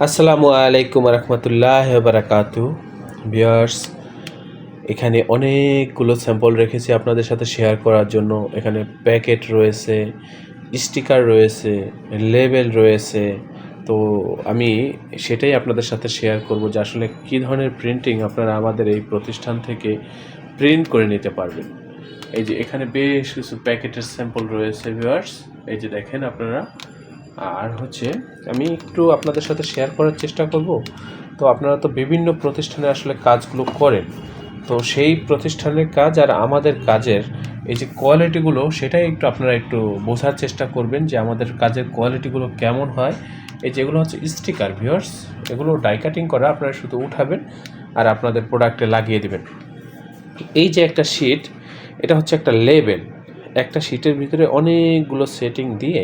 আসসালামু আলাইকুম রহমতুল্লাহ বারাকাতু। ভিউয়ার্স, এখানে অনেকগুলো স্যাম্পল রেখেছি আপনাদের সাথে শেয়ার করার জন্য। এখানে প্যাকেট রয়েছে, স্টিকার রয়েছে, লেবেল রয়েছে। তো আমি সেটাই আপনাদের সাথে শেয়ার করব যে আসলে কী ধরনের প্রিন্টিং আপনারা আমাদের এই প্রতিষ্ঠান থেকে প্রিন্ট করে নিতে পারবেন। এই যে এখানে বেশ কিছু প্যাকেটের স্যাম্পল রয়েছে ভিউয়ার্স, এই যে দেখেন আপনারা। আর হচ্ছে আমি একটু আপনাদের সাথে শেয়ার করার চেষ্টা করব। তো আপনারা তো বিভিন্ন প্রতিষ্ঠানে আসলে কাজগুলো করেন, তো সেই প্রতিষ্ঠানের কাজ আর আমাদের কাজের এই যে কোয়ালিটিগুলো, সেটাই একটু আপনারা একটু বোঝার চেষ্টা করবেন যে আমাদের কাজের কোয়ালিটিগুলো কেমন হয়। এই যেগুলো হচ্ছে স্টিকার ভিউয়ার্স, এগুলো ডাই কাটিং করা, আপনারা শুধু উঠাবেন আর আপনাদের প্রোডাক্টে লাগিয়ে দেবেন। এই যে একটা শিট, এটা হচ্ছে একটা লেবেল। একটা শিটের ভিতরে অনেকগুলো সেটিং দিয়ে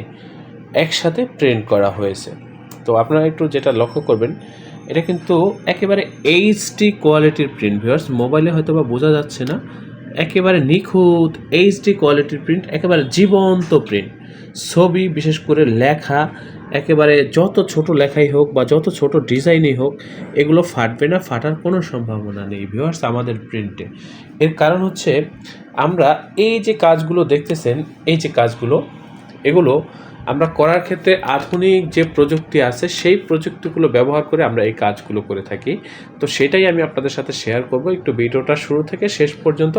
একসাথে প্রিন্ট করা হয়েছে। তো আপনারা একটু যেটা লক্ষ্য করবেন, এটা কিন্তু একেবারে এইচডি কোয়ালিটির প্রিন্ট ভিউয়ার্স। মোবাইলে হয়তো বা বোঝা যাচ্ছে না, একেবারে নিখুঁত এইচডি কোয়ালিটির প্রিন্ট, একেবারে জীবন্ত প্রিন্ট। ছবি, বিশেষ করে লেখা, একেবারে যত ছোট লেখাই হোক বা যত ছোট ডিজাইনই হোক, এগুলো ফাটবে না, ফাটার কোনো সম্ভাবনা নেই ভিউয়ার্স আমাদের প্রিন্টে। এর কারণ হচ্ছে আমরা এই যে কাজগুলো দেখতেছেন, এই যে কাজগুলো, এগুলো আমরা করার ক্ষেত্রে আধুনিক যে প্রযুক্তি আছে সেই প্রযুক্তিগুলো ব্যবহার করে আমরা এই কাজগুলো করে থাকি। তো সেটাই আমি আপনাদের সাথে শেয়ার করব। একটু ভিডিওটা শুরু থেকে শেষ পর্যন্ত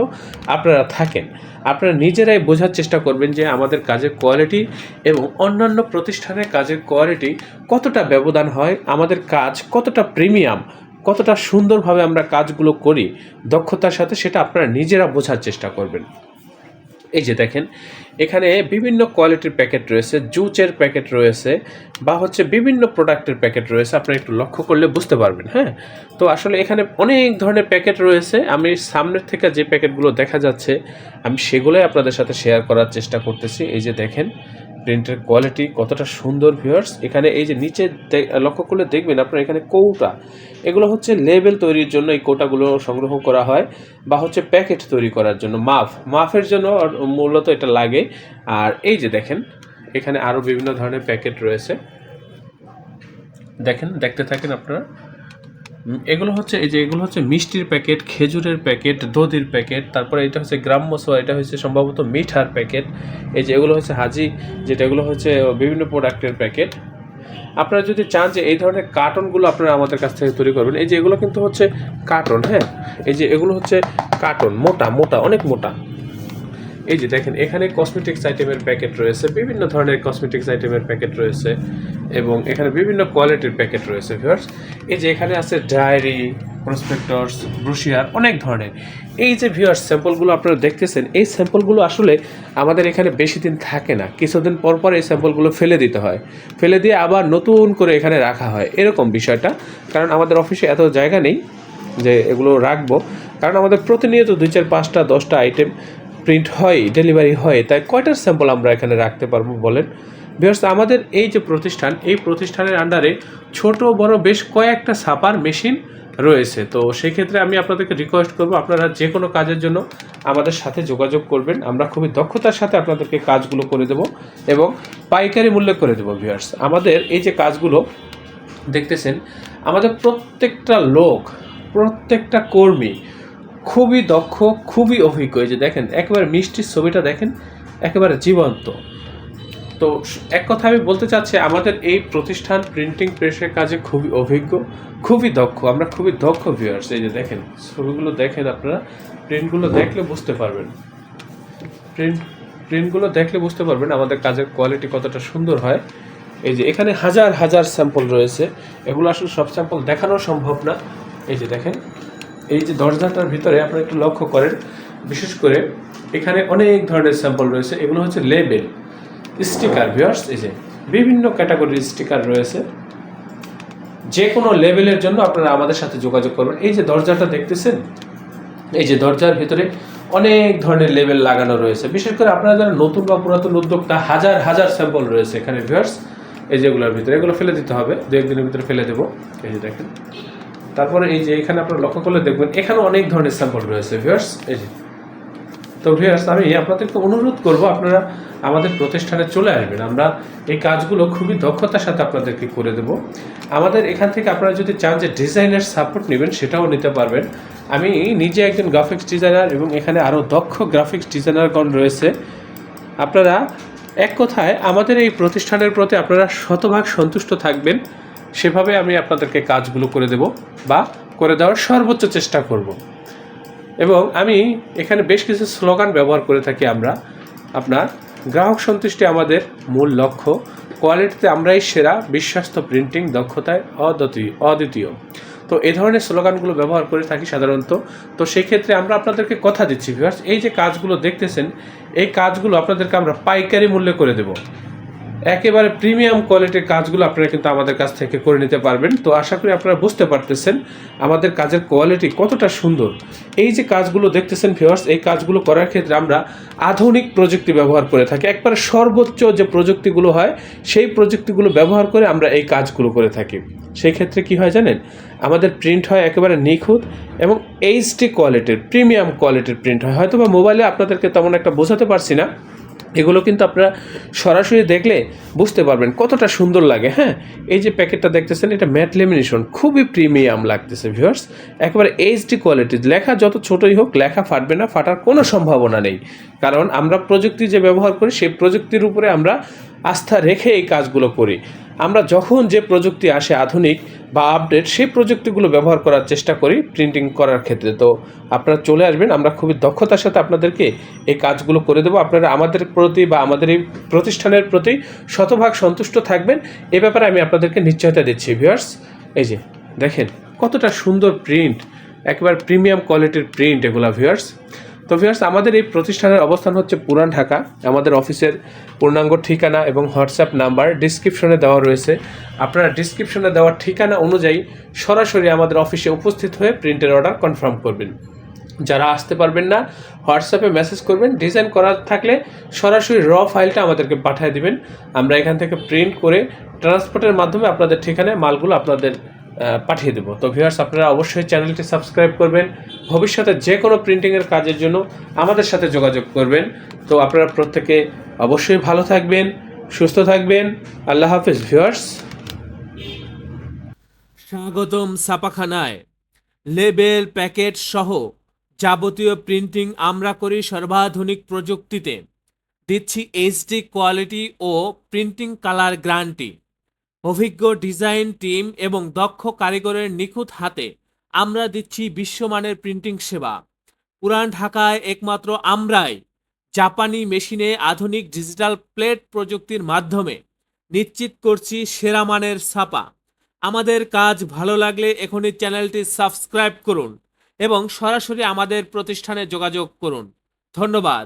আপনারা থাকেন, আপনারা নিজেরাই বোঝার চেষ্টা করবেন যে আমাদের কাজের কোয়ালিটি এবং অন্যান্য প্রতিষ্ঠানের কাজের কোয়ালিটি কতটা ব্যবধান হয়, আমাদের কাজ কতটা প্রিমিয়াম, কতটা সুন্দরভাবে আমরা কাজগুলো করি দক্ষতার সাথে, সেটা আপনারা নিজেরা বোঝার চেষ্টা করবেন। এই যে দেখেন, এখানে বিভিন্ন কোয়ালিটির প্যাকেট রয়েছে, জুচের প্যাকেট রয়েছে, বা হচ্ছে বিভিন্ন প্রোডাক্টের প্যাকেট রয়েছে। আপনারা একটু লক্ষ্য করলে বুঝতে পারবেন। হ্যাঁ, তো আসলে এখানে অনেক ধরনের প্যাকেট রয়েছে। আমি সামনের থেকে যে প্যাকেটগুলো দেখা যাচ্ছে, আমি সেগুলোই আপনাদের সাথে শেয়ার করার চেষ্টা করতেছি। এই যে দেখেন প্রিন্টের কোয়ালিটি কতটা সুন্দর ভিউয়ার্স। এখানে এই যে নিচে লক্ষ্য করলে দেখবেন আপনার, এখানে কৌটা, এগুলো হচ্ছে লেবেল তৈরির জন্য এই কৌটাগুলো সংগ্রহ করা হয়, বা হচ্ছে প্যাকেট তৈরি করার জন্য, মাফের জন্য মূলত এটা লাগে। আর এই যে দেখেন, এখানে আরও বিভিন্ন ধরনের প্যাকেট রয়েছে, দেখেন, দেখতে থাকেন আপনারা। এগুলো হচ্ছে, এই যে এগুলো হচ্ছে মিষ্টির প্যাকেট, খেজুরের প্যাকেট, দধির প্যাকেট, তারপরে এটা হচ্ছে গ্রাম্য সোয়া, এটা হচ্ছে সম্ভবত মিঠার প্যাকেট। এই যে এগুলো হচ্ছে হাজি, যেটা এগুলো হচ্ছে বিভিন্ন প্রোডাক্টের প্যাকেট। আপনারা যদি চান যে এই ধরনের কার্টনগুলো আপনারা আমাদের কাছ থেকে তৈরি করবেন, এই যে এগুলো কিন্তু হচ্ছে কার্টন। হ্যাঁ, এই যে এগুলো হচ্ছে কার্টন, মোটা মোটা, অনেক মোটা। এই যে দেখেন, এখানে কসমেটিক্স আইটেমের প্যাকেট রয়েছে, বিভিন্ন ধরনের কসমেটিক্স আইটেমের প্যাকেট রয়েছে, এবং এখানে বিভিন্ন কোয়ালিটির প্যাকেট রয়েছে ভিউয়ার্স। এই যে এখানে আছে ডায়েরি, প্রসপেক্টস, ব্রোশিয়ার, অনেক ধরনের। এই যে ভিউয়ার্স স্যাম্পলগুলো আপনারা দেখতেছেন, এই স্যাম্পলগুলো আসলে আমাদের এখানে বেশি দিন থাকে না, কিছুদিন পর পর এই স্যাম্পলগুলো ফেলে দিতে হয়, ফেলে দিয়ে আবার নতুন করে এখানে রাখা হয়, এরকম বিষয়টা। কারণ আমাদের অফিসে এত জায়গা নেই যে এগুলো রাখবো, কারণ আমাদের প্রতিনিয়ত 2-4-5-10টা আইটেম প্রিন্ট হয়, ডেলিভারি হয়, তাই কয়টার স্যাম্পল আমরা এখানে রাখতে পারবো বলেন ভিউয়ার্স। আমাদের এই যে প্রতিষ্ঠান, এই প্রতিষ্ঠানের আন্ডারে ছোট বড় বেশ কয়েকটা ছাপার মেশিন রয়েছে। তো সেই ক্ষেত্রে আমি আপনাদেরকে রিকোয়েস্ট করব, আপনারা যে কোনো কাজের জন্য আমাদের সাথে যোগাযোগ করবেন। আমরা খুবই দক্ষতার সাথে আপনাদেরকে কাজগুলো করে দেব এবং পাইকারি মূল্যে করে দেবো ভিউয়ার্স। আমাদের এই যে কাজগুলো দেখতেছেন, আমাদের প্রত্যেকটা লোক, প্রত্যেকটা কর্মী খুবই দক্ষ, খুবই অভিজ্ঞ। এই যে দেখেন, একেবারে মিষ্টির ছবিটা দেখেন, একেবারে জীবন্ত। তো এক কথা আমি বলতে চাচ্ছি, আমাদের এই প্রতিষ্ঠান প্রিন্টিং প্রেসের কাজে খুবই অভিজ্ঞ, খুবই দক্ষ, আমরা খুবই দক্ষ ভিউয়ার্স। এই যে দেখেন ছবিগুলো দেখেন, আপনারা প্রিন্টগুলো দেখলে বুঝতে পারবেন, প্রিন্টগুলো দেখলে বুঝতে পারবেন আমাদের কাজের কোয়ালিটি কতটা সুন্দর হয়। এই যে এখানে হাজার হাজার স্যাম্পল রয়েছে, এগুলো আসলে সব স্যাম্পল দেখানো সম্ভব না। এই যে দেখেন, এই যে দরজাটার ভিতরে আপনারা একটু লক্ষ্য করেন, বিশেষ করে এখানে অনেক ধরনের স্যাম্পল রয়েছে। এগুলো হচ্ছে লেবেল, স্টিকার ভিউয়ার্স। এই যে বিভিন্ন ক্যাটাগরির স্টিকার রয়েছে, যে কোনো লেবেলের জন্য আপনারা আমাদের সাথে যোগাযোগ করবেন। এই যে দরজাটা দেখতেছেন, এই যে দরজার ভিতরে অনেক ধরনের লেবেল লাগানো রয়েছে। বিশেষ করে আপনারা যারা নতুন বা পুরাতন উদ্যোক্তা, হাজার হাজার স্যাম্পল রয়েছে এখানে ভিউয়ার্স। এই যেগুলোর ভিতরে, এগুলো ফেলে দিতে হবে, 2-1 দিনের ভিতরে ফেলে দেবো। এই যে দেখেন, তারপরে এই যে এখানে আপনারা লক্ষ্য করলে দেখবেন, এখানে অনেক ধরনের স্যাম্পল রয়েছে ভিউয়ার্স। এই যে তো ভিউয়ার্স, আমি আপনাদেরকে অনুরোধ করব আপনারা আমাদের প্রতিষ্ঠানে চলে আসবেন। আমরা এই কাজগুলো খুবই দক্ষতার সাথে আপনাদেরকে করে দেব। আমাদের এখান থেকে আপনারা যদি চান যে ডিজাইনের সাপোর্ট নেবেন, সেটাও নিতে পারবেন। আমি নিজে একজন গ্রাফিক্স ডিজাইনার এবং এখানে আরও দক্ষ গ্রাফিক্স ডিজাইনারগণ রয়েছে। আপনারা এক কথায় আমাদের এই প্রতিষ্ঠানের প্রতি আপনারা শতভাগ সন্তুষ্ট থাকবেন, সেভাবে আমি আপনাদেরকে কাজগুলো করে দেব বা করে দেওয়ার সর্বোচ্চ চেষ্টা করব। এবং আমি এখানে বেশ কিছু স্লোগান ব্যবহার করে থাকি আমরা। আপনার গ্রাহক সন্তুষ্টি আমাদের মূল লক্ষ্য, কোয়ালিটিতে আমরাই সেরা, বিশ্বস্ত প্রিন্টিং, দক্ষতায় অদ্বিতীয়। তো এই ধরনের স্লোগানগুলো ব্যবহার করে থাকি সাধারণত। তো সেই ক্ষেত্রে আমরা আপনাদেরকে কথা দিচ্ছি ভিউয়ার্স, এই যে কাজগুলো দেখতেছেন, এই কাজগুলো আপনাদেরকে আমরা পাইকারি মূল্যে করে দেব। একেবারে প্রিমিয়াম কোয়ালিটির কাজগুলো আপনারা কিন্তু আমাদের কাছ থেকে করে নিতে পারবেন। তো আশা করি আপনারা বুঝতে পারতেছেন আমাদের কাজের কোয়ালিটি কতটা সুন্দর। এই যে কাজগুলো দেখতেছেন ভিউয়ার্স, এই কাজগুলো করার ক্ষেত্রে আমরা আধুনিক প্রযুক্তি ব্যবহার করে থাকি। একবারে সর্বোচ্চ যে প্রযুক্তিগুলো হয়, সেই প্রযুক্তিগুলো ব্যবহার করে আমরা এই কাজগুলো করে থাকি। সেই ক্ষেত্রে কি হয় জানেন, আমাদের প্রিন্ট হয় একেবারে নিখুঁত এবং এইচডি কোয়ালিটির, প্রিমিয়াম কোয়ালিটির প্রিন্ট হয়। হয়তো বা মোবাইলে আপনাদেরকে তেমন একটা বোঝাতে পারছি না, এগুলো কিন্তু আপনারা সরাসরি দেখলে বুঝতে পারবেন কতটা সুন্দর লাগে। হ্যাঁ, এই যে প্যাকেটটা দেখতেছেন, এটা ম্যাট লেমিনেশন, খুবই প্রিমিয়াম লাগতেছে ভিউয়ার্স। একেবারে এইচডি কোয়ালিটির, লেখা যত ছোটই হোক লেখা ফাটবে না, ফাটার কোনো সম্ভাবনা নেই। কারণ আমরা প্রযুক্তি যে ব্যবহার করি, সেই প্রযুক্তির উপরে আমরা আস্থা রেখে এই কাজগুলো করি। আমরা যখন যে প্রযুক্তি আসে আধুনিক বা আপডেট, সেই প্রযুক্তিগুলো ব্যবহার করার চেষ্টা করি প্রিন্টিং করার ক্ষেত্রে। তো আপনারা চলে আসবেন, আমরা খুবই দক্ষতার সাথে আপনাদেরকে এই কাজগুলো করে দেবো। আপনারা আমাদের প্রতি বা আমাদের এই প্রতিষ্ঠানের প্রতি শতভাগ সন্তুষ্ট থাকবেন, এ ব্যাপারে আমি আপনাদেরকে নিশ্চয়তা দিচ্ছি ভিউয়ার্স। এই যে দেখেন কতটা সুন্দর প্রিন্ট, একেবারে প্রিমিয়াম কোয়ালিটির প্রিন্ট এগুলা ভিউয়ার্স। তো ভিউয়ার্স, আমাদের এই প্রতিষ্ঠানের অবস্থান হচ্ছে পুরান ঢাকা। আমাদের অফিসের পূর্ণাঙ্গ ঠিকানা এবং হোয়াটসঅ্যাপ নাম্বার ডিসক্রিপশনে দেওয়া রয়েছে। আপনারা ডিসক্রিপশনে দেওয়ার ঠিকানা অনুযায়ী সরাসরি আমাদের অফিসে উপস্থিত হয়ে প্রিন্টের অর্ডার কনফার্ম করবেন। যারা আসতে পারবেন না, হোয়াটসঅ্যাপে মেসেজ করবেন। ডিজাইন করার থাকলে সরাসরি ফাইলটা আমাদেরকে পাঠিয়ে দিবেন। আমরা এখান থেকে প্রিন্ট করে ট্রান্সপোর্টের মাধ্যমে আপনাদের ঠিকানায় মালগুলো আপনাদের পাঠিয়ে দেবো। তো ভিউয়ার্স, আপনারা অবশ্যই চ্যানেলটি সাবস্ক্রাইব করবেন। ভবিষ্যতে যে কোনো প্রিন্টিংয়ের কাজের জন্য আমাদের সাথে যোগাযোগ করবেন। তো আপনারা প্রত্যেকে অবশ্যই ভালো থাকবেন, সুস্থ থাকবেন। আল্লাহ হাফেজ ভিউয়ার্স। স্বাগতম ছাপাখানায়। লেবেল, প্যাকেট সহ যাবতীয় প্রিন্টিং আমরা করি সর্বাধুনিক প্রযুক্তিতে। দিচ্ছি এইচডি কোয়ালিটি ও প্রিন্টিং কালার গ্যারান্টি। অভিজ্ঞ ডিজাইন টিম এবং দক্ষ কারিগরের নিখুঁত হাতে আমরা দিচ্ছি বিশ্বমানের প্রিন্টিং সেবা। পুরান ঢাকায় একমাত্র আমরাই জাপানি মেশিনে আধুনিক ডিজিটাল প্লেট প্রযুক্তির মাধ্যমে নিশ্চিত করছি সেরা মানের ছাপা। আমাদের কাজ ভালো লাগলে এখনই চ্যানেলটি সাবস্ক্রাইব করুন এবং সরাসরি আমাদের প্রতিষ্ঠানে যোগাযোগ করুন। ধন্যবাদ।